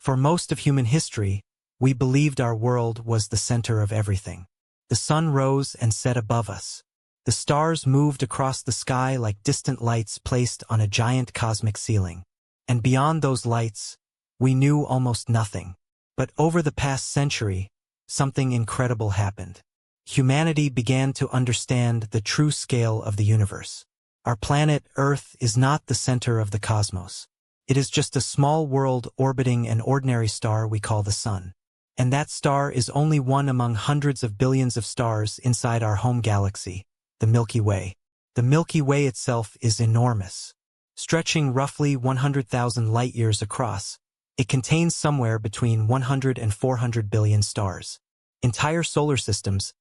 For most of human history, we believed our world was the center of everything. The sun rose and set above us. The stars moved across the sky like distant lights placed on a giant cosmic ceiling. And beyond those lights, we knew almost nothing. But over the past century, something incredible happened. Humanity began to understand the true scale of the universe. Our planet Earth is not the center of the cosmos. It is just a small world orbiting an ordinary star we call the Sun. And that star is only one among hundreds of billions of stars inside our home galaxy, the Milky Way. The Milky Way itself is enormous. Stretching roughly 100,000 light-years across, it contains somewhere between 100 and 400 billion stars. Entire solar systems,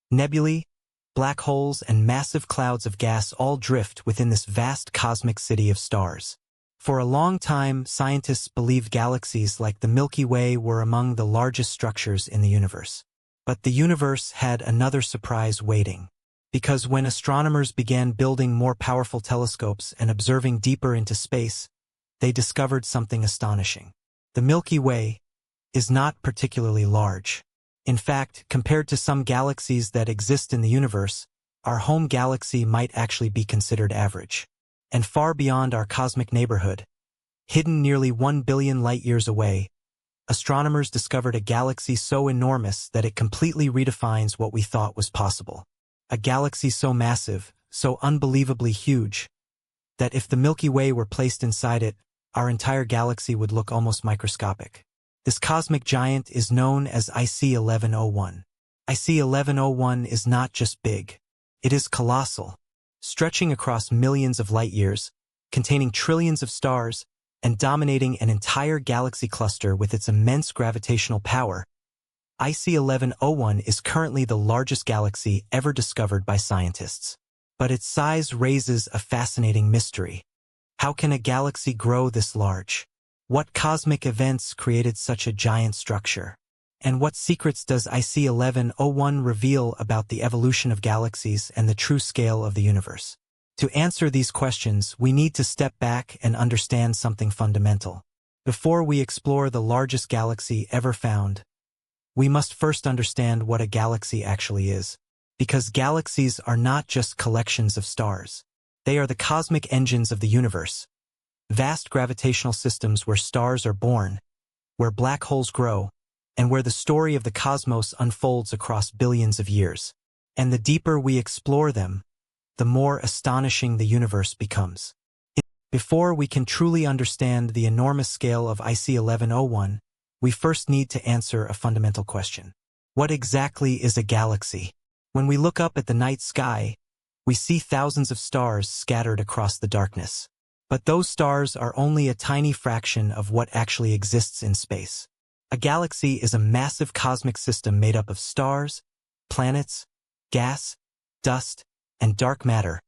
nebulae, black holes, and massive clouds of gas all drift within this vast cosmic city of stars. For a long time, scientists believed galaxies like the Milky Way were among the largest structures in the universe. But the universe had another surprise waiting. Because when astronomers began building more powerful telescopes and observing deeper into space, they discovered something astonishing. The Milky Way is not particularly large. In fact, compared to some galaxies that exist in the universe, our home galaxy might actually be considered average. And far beyond our cosmic neighborhood, hidden nearly 1 billion light-years away, astronomers discovered a galaxy so enormous that it completely redefines what we thought was possible. A galaxy so massive, so unbelievably huge, that if the Milky Way were placed inside it, our entire galaxy would look almost microscopic. This cosmic giant is known as IC 1101. IC 1101 is not just big, it is colossal. Stretching across millions of light-years, containing trillions of stars, and dominating an entire galaxy cluster with its immense gravitational power, IC 1101 is currently the largest galaxy ever discovered by scientists. But its size raises a fascinating mystery. How can a galaxy grow this large? What cosmic events created such a giant structure? And what secrets does IC 1101 reveal about the evolution of galaxies and the true scale of the universe? To answer these questions, we need to step back and understand something fundamental. Before we explore the largest galaxy ever found, we must first understand what a galaxy actually is. Because galaxies are not just collections of stars. They are the cosmic engines of the universe. Vast gravitational systems where stars are born, where black holes grow, and where the story of the cosmos unfolds across billions of years. And the deeper we explore them, the more astonishing the universe becomes. Before we can truly understand the enormous scale of IC 1101, we first need to answer a fundamental question. What exactly is a galaxy? When we look up at the night sky, we see thousands of stars scattered across the darkness. But those stars are only a tiny fraction of what actually exists in space. A galaxy is a massive cosmic system made up of stars, planets, gas, dust, and dark matter,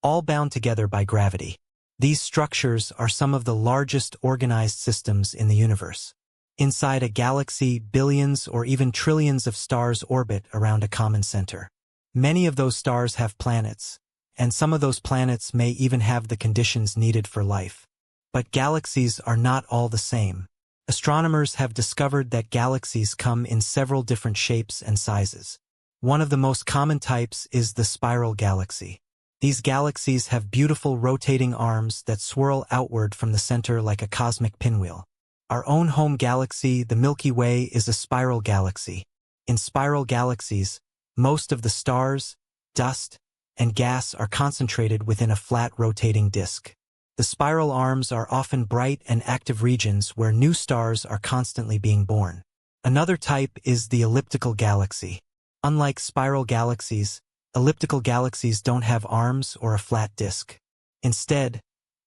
all bound together by gravity. These structures are some of the largest organized systems in the universe. Inside a galaxy, billions or even trillions of stars orbit around a common center. Many of those stars have planets, and some of those planets may even have the conditions needed for life. But galaxies are not all the same. Astronomers have discovered that galaxies come in several different shapes and sizes. One of the most common types is the spiral galaxy. These galaxies have beautiful rotating arms that swirl outward from the center like a cosmic pinwheel. Our own home galaxy, the Milky Way, is a spiral galaxy. In spiral galaxies, most of the stars, dust, and gas are concentrated within a flat rotating disk. The spiral arms are often bright and active regions where new stars are constantly being born. Another type is the elliptical galaxy. Unlike spiral galaxies, elliptical galaxies don't have arms or a flat disk. Instead,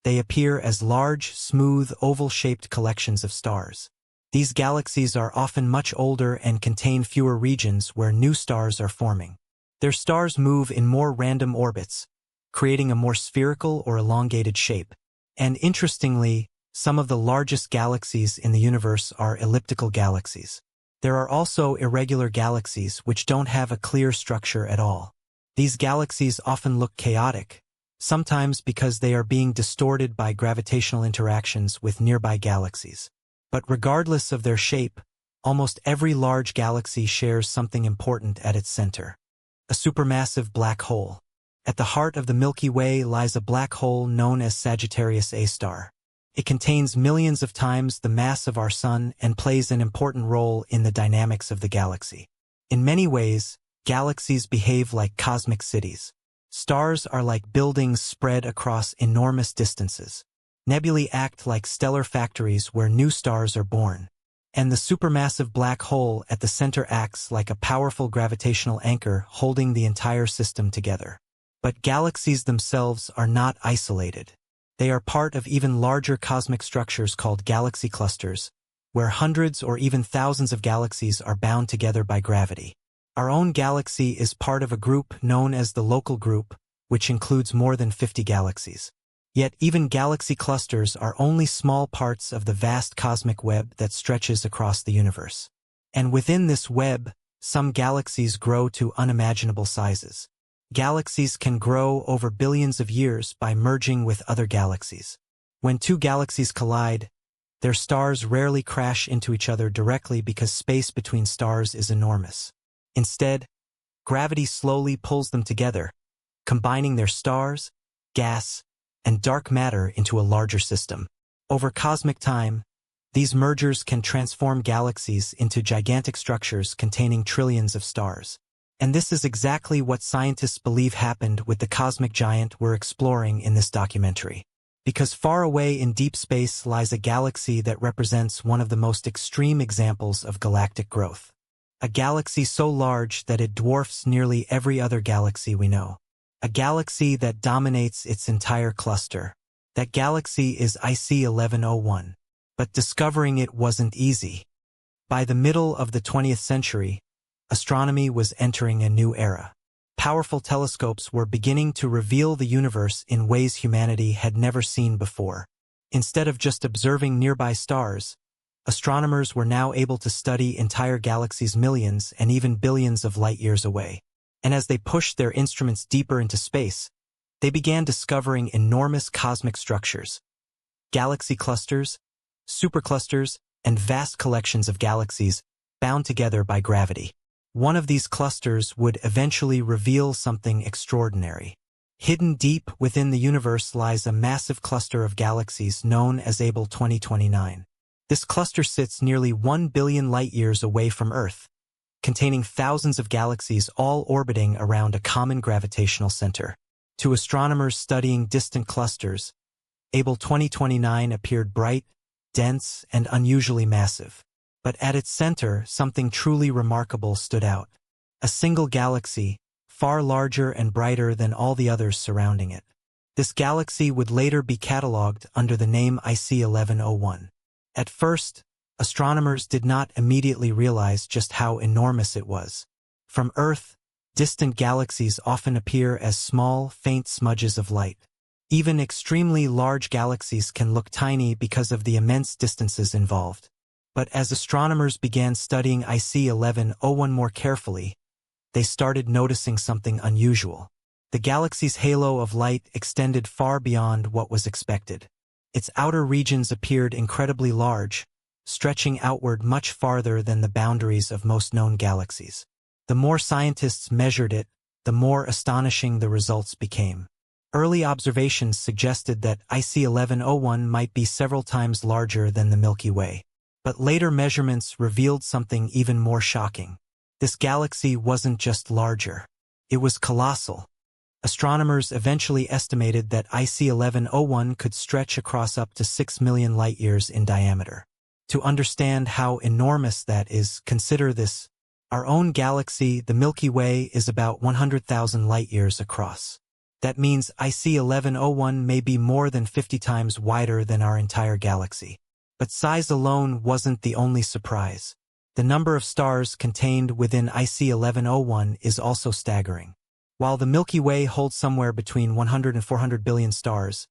they appear as large, smooth, oval-shaped collections of stars. These galaxies are often much older and contain fewer regions where new stars are forming. Their stars move in more random orbits, creating a more spherical or elongated shape. And interestingly, some of the largest galaxies in the universe are elliptical galaxies. There are also irregular galaxies which don't have a clear structure at all. These galaxies often look chaotic, sometimes because they are being distorted by gravitational interactions with nearby galaxies. But regardless of their shape, almost every large galaxy shares something important at its center: a supermassive black hole. At the heart of the Milky Way lies a black hole known as Sagittarius A star. It contains millions of times the mass of our Sun and plays an important role in the dynamics of the galaxy. In many ways, galaxies behave like cosmic cities. Stars are like buildings spread across enormous distances. Nebulae act like stellar factories where new stars are born. And the supermassive black hole at the center acts like a powerful gravitational anchor holding the entire system together. But galaxies themselves are not isolated. They are part of even larger cosmic structures called galaxy clusters, where hundreds or even thousands of galaxies are bound together by gravity. Our own galaxy is part of a group known as the local group, which includes more than 50 galaxies. Yet even galaxy clusters are only small parts of the vast cosmic web that stretches across the universe. And within this web, some galaxies grow to unimaginable sizes. Galaxies can grow over billions of years by merging with other galaxies. When two galaxies collide, their stars rarely crash into each other directly because space between stars is enormous. Instead, gravity slowly pulls them together, combining their stars, gas, and dark matter into a larger system. Over cosmic time, these mergers can transform galaxies into gigantic structures containing trillions of stars. And this is exactly what scientists believe happened with the cosmic giant we're exploring in this documentary. Because far away in deep space lies a galaxy that represents one of the most extreme examples of galactic growth. A galaxy so large that it dwarfs nearly every other galaxy we know. A galaxy that dominates its entire cluster. That galaxy is IC 1101. But discovering it wasn't easy. By the middle of the 20th century, astronomy was entering a new era. Powerful telescopes were beginning to reveal the universe in ways humanity had never seen before. Instead of just observing nearby stars, astronomers were now able to study entire galaxies millions and even billions of light-years away. And as they pushed their instruments deeper into space, they began discovering enormous cosmic structures. Galaxy clusters, superclusters, and vast collections of galaxies bound together by gravity. One of these clusters would eventually reveal something extraordinary. Hidden deep within the universe lies a massive cluster of galaxies known as Abell 2029. This cluster sits nearly 1 billion light-years away from Earth, containing thousands of galaxies all orbiting around a common gravitational center. To astronomers studying distant clusters, Abell 2029 appeared bright, dense, and unusually massive. But at its center, something truly remarkable stood out. A single galaxy, far larger and brighter than all the others surrounding it. This galaxy would later be catalogued under the name IC 1101. At first, astronomers did not immediately realize just how enormous it was. From Earth, distant galaxies often appear as small, faint smudges of light. Even extremely large galaxies can look tiny because of the immense distances involved. But as astronomers began studying IC 1101 more carefully, they started noticing something unusual. The galaxy's halo of light extended far beyond what was expected. Its outer regions appeared incredibly large, stretching outward much farther than the boundaries of most known galaxies. The more scientists measured it, the more astonishing the results became. Early observations suggested that IC 1101 might be several times larger than the Milky Way. But later measurements revealed something even more shocking. This galaxy wasn't just larger. It was colossal. Astronomers eventually estimated that IC 1101 could stretch across up to 6 million light-years in diameter. To understand how enormous that is, consider this. Our own galaxy, the Milky Way, is about 100,000 light-years across. That means IC 1101 may be more than 50 times wider than our entire galaxy. But size alone wasn't the only surprise. The number of stars contained within IC 1101 is also staggering. While the Milky Way holds somewhere between 100 and 400 billion stars,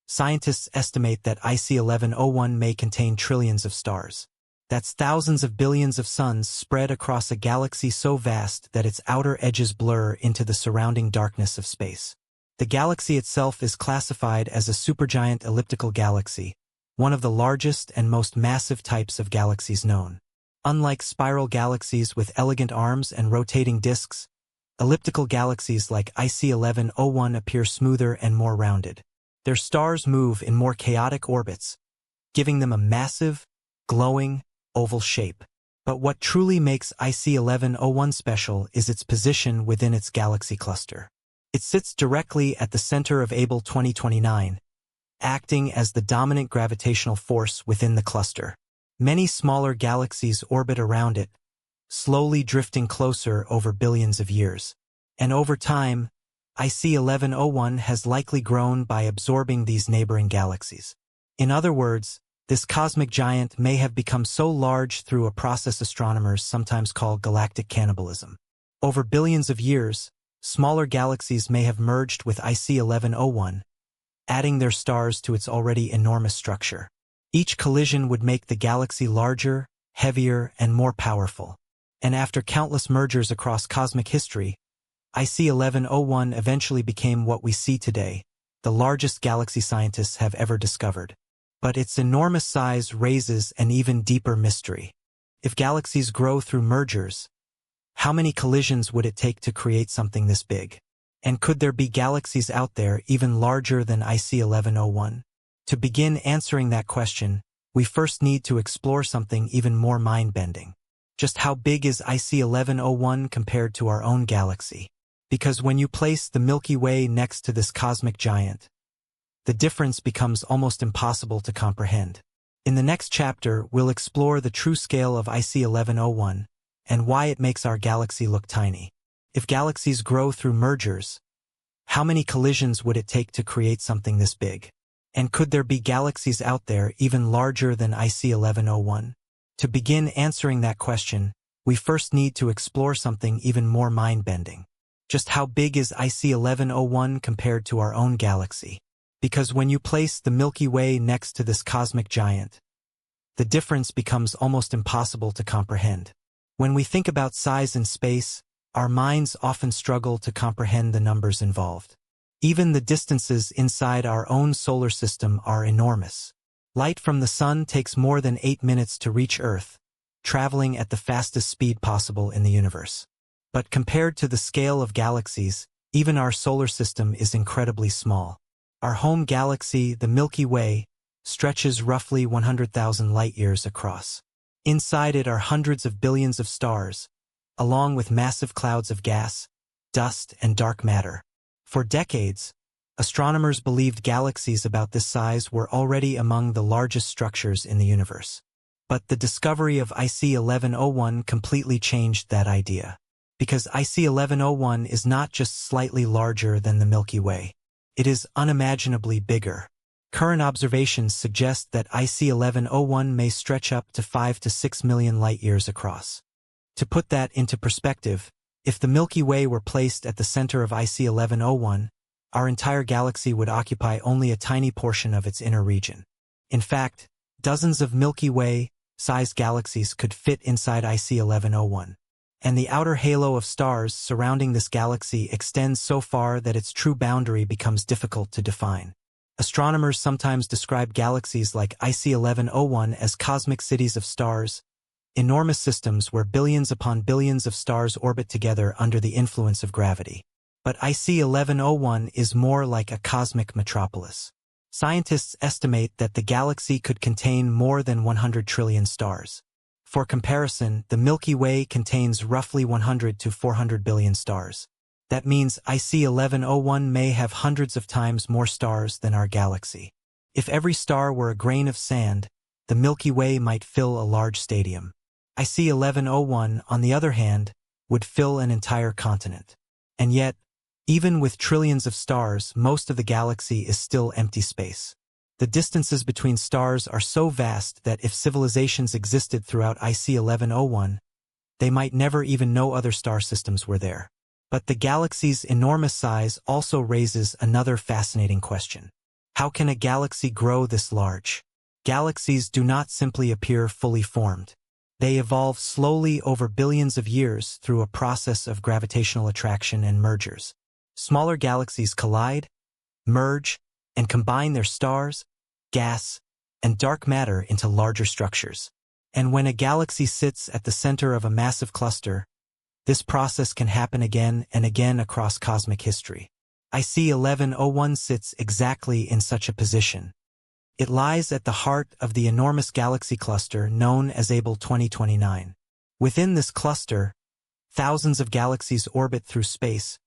scientists estimate that IC 1101 may contain trillions of stars. That's thousands of billions of suns spread across a galaxy so vast that its outer edges blur into the surrounding darkness of space. The galaxy itself is classified as a supergiant elliptical galaxy, one of the largest and most massive types of galaxies known. Unlike spiral galaxies with elegant arms and rotating disks, elliptical galaxies like IC 1101 appear smoother and more rounded. Their stars move in more chaotic orbits, giving them a massive, glowing, oval shape. But what truly makes IC 1101 special is its position within its galaxy cluster. It sits directly at the center of Able 2029, acting as the dominant gravitational force within the cluster. Many smaller galaxies orbit around it, slowly drifting closer over billions of years. And over time, IC 1101 has likely grown by absorbing these neighboring galaxies. In other words, this cosmic giant may have become so large through a process astronomers sometimes call galactic cannibalism. Over billions of years, smaller galaxies may have merged with IC 1101, adding their stars to its already enormous structure. Each collision would make the galaxy larger, heavier, and more powerful. And after countless mergers across cosmic history, IC 1101 eventually became what we see today, the largest galaxy scientists have ever discovered. But its enormous size raises an even deeper mystery. If galaxies grow through mergers, how many collisions would it take to create something this big? And could there be galaxies out there even larger than IC 1101? To begin answering that question, we first need to explore something even more mind-bending. Just how big is IC 1101 compared to our own galaxy? Because when you place the Milky Way next to this cosmic giant, the difference becomes almost impossible to comprehend. In the next chapter, we'll explore the true scale of IC 1101 and why it makes our galaxy look tiny. If galaxies grow through mergers, how many collisions would it take to create something this big? And could there be galaxies out there even larger than IC 1101? To begin answering that question, we first need to explore something even more mind-bending. Just how big is IC 1101 compared to our own galaxy? Because when you place the Milky Way next to this cosmic giant, the difference becomes almost impossible to comprehend. When we think about size in space, our minds often struggle to comprehend the numbers involved. Even the distances inside our own solar system are enormous. Light from the sun takes more than 8 minutes to reach Earth, traveling at the fastest speed possible in the universe. But compared to the scale of galaxies, even our solar system is incredibly small. Our home galaxy, the Milky Way, stretches roughly 100,000 light-years across. Inside it are hundreds of billions of stars, along with massive clouds of gas, dust, and dark matter. For decades, astronomers believed galaxies about this size were already among the largest structures in the universe. But the discovery of IC 1101 completely changed that idea. Because IC 1101 is not just slightly larger than the Milky Way. It is unimaginably bigger. Current observations suggest that IC 1101 may stretch up to 5 to 6 million light-years across. To put that into perspective, if the Milky Way were placed at the center of IC 1101, our entire galaxy would occupy only a tiny portion of its inner region. In fact, dozens of Milky Way-sized galaxies could fit inside IC 1101. And the outer halo of stars surrounding this galaxy extends so far that its true boundary becomes difficult to define. Astronomers sometimes describe galaxies like IC 1101 as cosmic cities of stars, enormous systems where billions upon billions of stars orbit together under the influence of gravity. But IC 1101 is more like a cosmic metropolis. Scientists estimate that the galaxy could contain more than 100 trillion stars. For comparison, the Milky Way contains roughly 100 to 400 billion stars. That means IC 1101 may have hundreds of times more stars than our galaxy. If every star were a grain of sand, the Milky Way might fill a large stadium. IC 1101, on the other hand, would fill an entire continent. And yet, even with trillions of stars, most of the galaxy is still empty space. The distances between stars are so vast that if civilizations existed throughout IC 1101, they might never even know other star systems were there. But the galaxy's enormous size also raises another fascinating question. How can a galaxy grow this large? Galaxies do not simply appear fully formed. They evolve slowly over billions of years through a process of gravitational attraction and mergers. Smaller galaxies collide, merge, and combine their stars, gas, and dark matter into larger structures. And when a galaxy sits at the center of a massive cluster, this process can happen again and again across cosmic history. IC 1101 sits exactly in such a position. It lies at the heart of the enormous galaxy cluster known as Abell 2029. Within this cluster, thousands of galaxies orbit through space,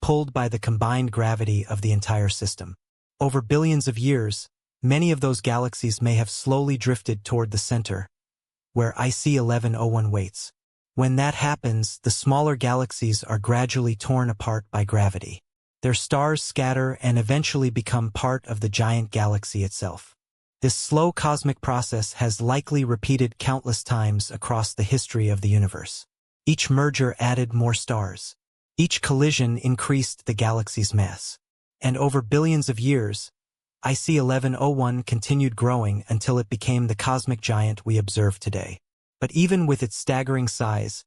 pulled by the combined gravity of the entire system. Over billions of years, many of those galaxies may have slowly drifted toward the center, where IC 1101 waits. When that happens, the smaller galaxies are gradually torn apart by gravity. Their stars scatter and eventually become part of the giant galaxy itself. This slow cosmic process has likely repeated countless times across the history of the universe. Each merger added more stars. Each collision increased the galaxy's mass. And over billions of years, IC 1101 continued growing until it became the cosmic giant we observe today. But even with its staggering size,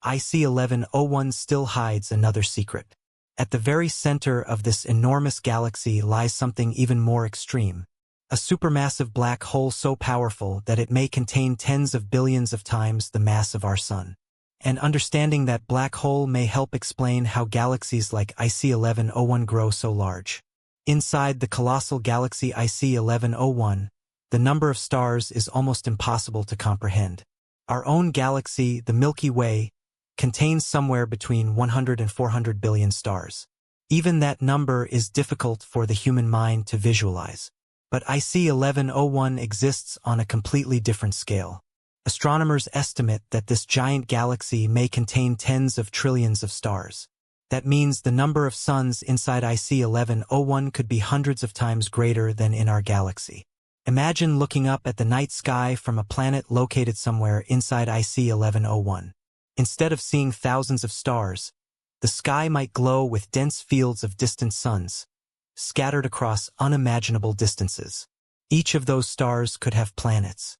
IC 1101 still hides another secret. At the very center of this enormous galaxy lies something even more extreme. A supermassive black hole so powerful that it may contain tens of billions of times the mass of our Sun. And understanding that black hole may help explain how galaxies like IC 1101 grow so large. Inside the colossal galaxy IC 1101, the number of stars is almost impossible to comprehend. Our own galaxy, the Milky Way, contains somewhere between 100 and 400 billion stars. Even that number is difficult for the human mind to visualize. But IC 1101 exists on a completely different scale. Astronomers estimate that this giant galaxy may contain tens of trillions of stars. That means the number of suns inside IC 1101 could be hundreds of times greater than in our galaxy. Imagine looking up at the night sky from a planet located somewhere inside IC 1101. Instead of seeing thousands of stars, the sky might glow with dense fields of distant suns, scattered across unimaginable distances. Each of those stars could have planets.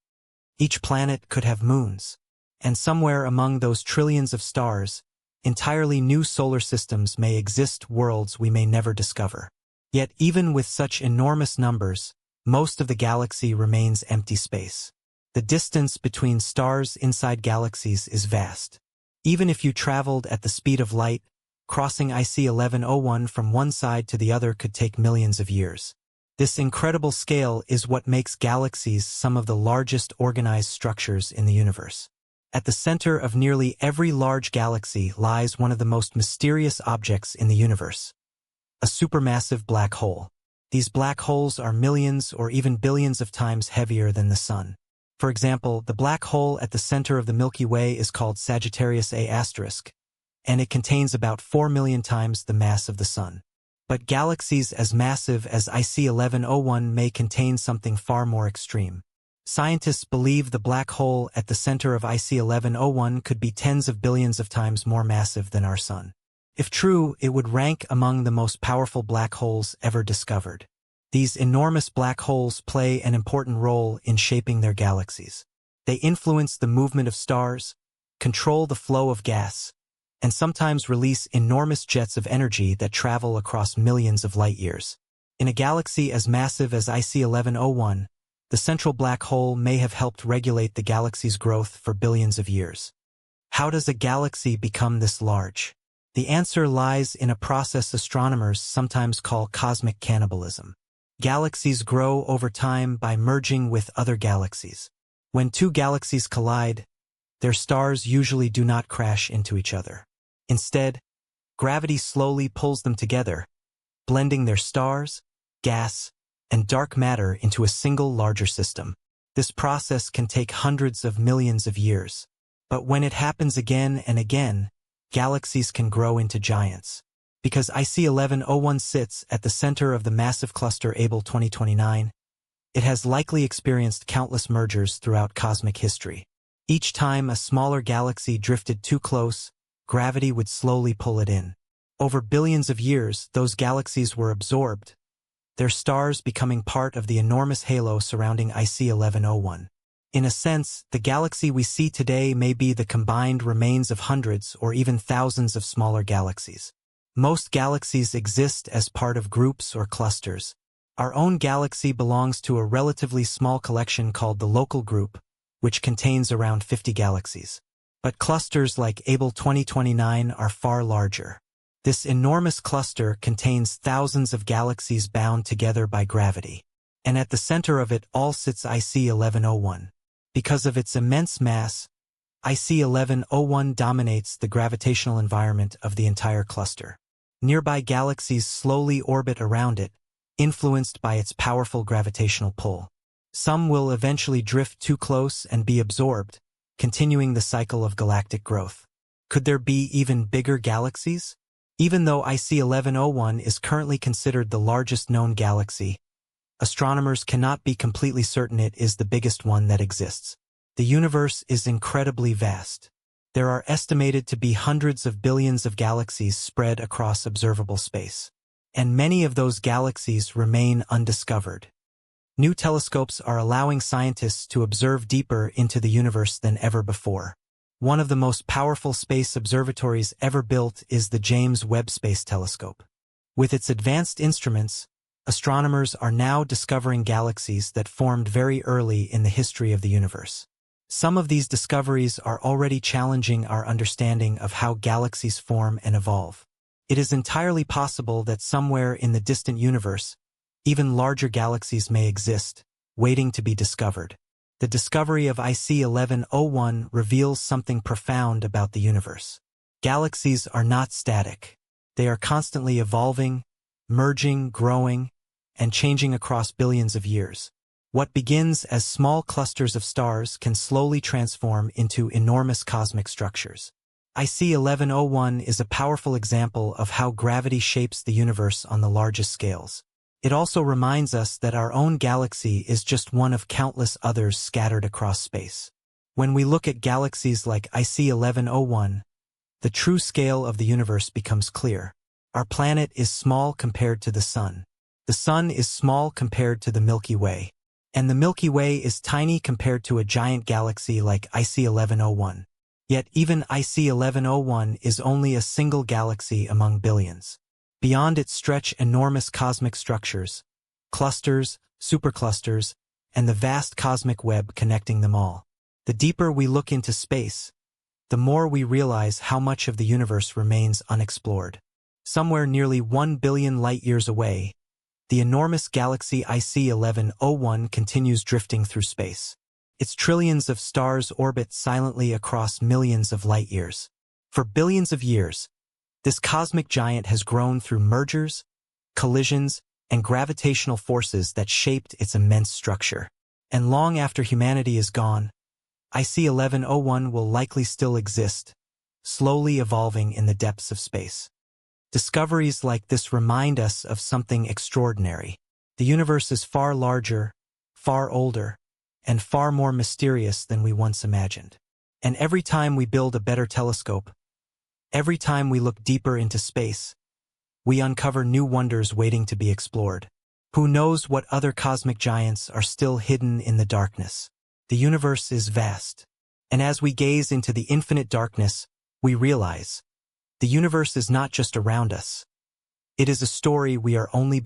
Each planet could have moons. And somewhere among those trillions of stars, entirely new solar systems may exist, worlds we may never discover. Yet even with such enormous numbers, most of the galaxy remains empty space. The distance between stars inside galaxies is vast. Even if you traveled at the speed of light, crossing IC 1101 from one side to the other could take millions of years. This incredible scale is what makes galaxies some of the largest organized structures in the universe. At the center of nearly every large galaxy lies one of the most mysterious objects in the universe: a supermassive black hole. These black holes are millions or even billions of times heavier than the Sun. For example, the black hole at the center of the Milky Way is called Sagittarius A*, and it contains about 4 million times the mass of the Sun. But galaxies as massive as IC 1101 may contain something far more extreme. Scientists believe the black hole at the center of IC 1101 could be tens of billions of times more massive than our Sun. If true, it would rank among the most powerful black holes ever discovered. These enormous black holes play an important role in shaping their galaxies. They influence the movement of stars, control the flow of gas, and sometimes release enormous jets of energy that travel across millions of light-years. In a galaxy as massive as IC 1101, the central black hole may have helped regulate the galaxy's growth for billions of years. How does a galaxy become this large? The answer lies in a process astronomers sometimes call cosmic cannibalism. Galaxies grow over time by merging with other galaxies. When two galaxies collide, their stars usually do not crash into each other. Instead, gravity slowly pulls them together, blending their stars, gas, and dark matter into a single larger system. This process can take hundreds of millions of years. But when it happens again and again, galaxies can grow into giants. Because IC 1101 sits at the center of the massive cluster Abell 2029, it has likely experienced countless mergers throughout cosmic history. Each time a smaller galaxy drifted too close, gravity would slowly pull it in. Over billions of years, those galaxies were absorbed, their stars becoming part of the enormous halo surrounding IC 1101. In a sense, the galaxy we see today may be the combined remains of hundreds or even thousands of smaller galaxies. Most galaxies exist as part of groups or clusters. Our own galaxy belongs to a relatively small collection called the local group, which contains around 50 galaxies. But clusters like Able 2029 are far larger. This enormous cluster contains thousands of galaxies bound together by gravity. And at the center of it all sits IC 1101. Because of its immense mass, IC 1101 dominates the gravitational environment of the entire cluster. Nearby galaxies slowly orbit around it, influenced by its powerful gravitational pull. Some will eventually drift too close and be absorbed, continuing the cycle of galactic growth. Could there be even bigger galaxies? Even though IC 1101 is currently considered the largest known galaxy, astronomers cannot be completely certain it is the biggest one that exists. The universe is incredibly vast. There are estimated to be hundreds of billions of galaxies spread across observable space. And many of those galaxies remain undiscovered. New telescopes are allowing scientists to observe deeper into the universe than ever before. One of the most powerful space observatories ever built is the James Webb Space Telescope. With its advanced instruments, astronomers are now discovering galaxies that formed very early in the history of the universe. Some of these discoveries are already challenging our understanding of how galaxies form and evolve. It is entirely possible that somewhere in the distant universe, even larger galaxies may exist, waiting to be discovered. The discovery of IC 1101 reveals something profound about the universe. Galaxies are not static. They are constantly evolving, merging, growing, and changing across billions of years. What begins as small clusters of stars can slowly transform into enormous cosmic structures. IC 1101 is a powerful example of how gravity shapes the universe on the largest scales. It also reminds us that our own galaxy is just one of countless others scattered across space. When we look at galaxies like IC 1101, the true scale of the universe becomes clear. Our planet is small compared to the Sun. The Sun is small compared to the Milky Way. And the Milky Way is tiny compared to a giant galaxy like IC 1101. Yet even IC 1101 is only a single galaxy among billions. Beyond it stretch enormous cosmic structures, clusters, superclusters, and the vast cosmic web connecting them all. The deeper we look into space, the more we realize how much of the universe remains unexplored. Somewhere nearly 1 billion light-years away, the enormous galaxy IC 1101 continues drifting through space. Its trillions of stars orbit silently across millions of light-years. For billions of years, this cosmic giant has grown through mergers, collisions, and gravitational forces that shaped its immense structure. And long after humanity is gone, IC 1101 will likely still exist, slowly evolving in the depths of space. Discoveries like this remind us of something extraordinary. The universe is far larger, far older, and far more mysterious than we once imagined. And every time we build a better telescope, every time we look deeper into space, we uncover new wonders waiting to be explored. Who knows what other cosmic giants are still hidden in the darkness? The universe is vast, and as we gaze into the infinite darkness, we realize the universe is not just around us. It is a story we are only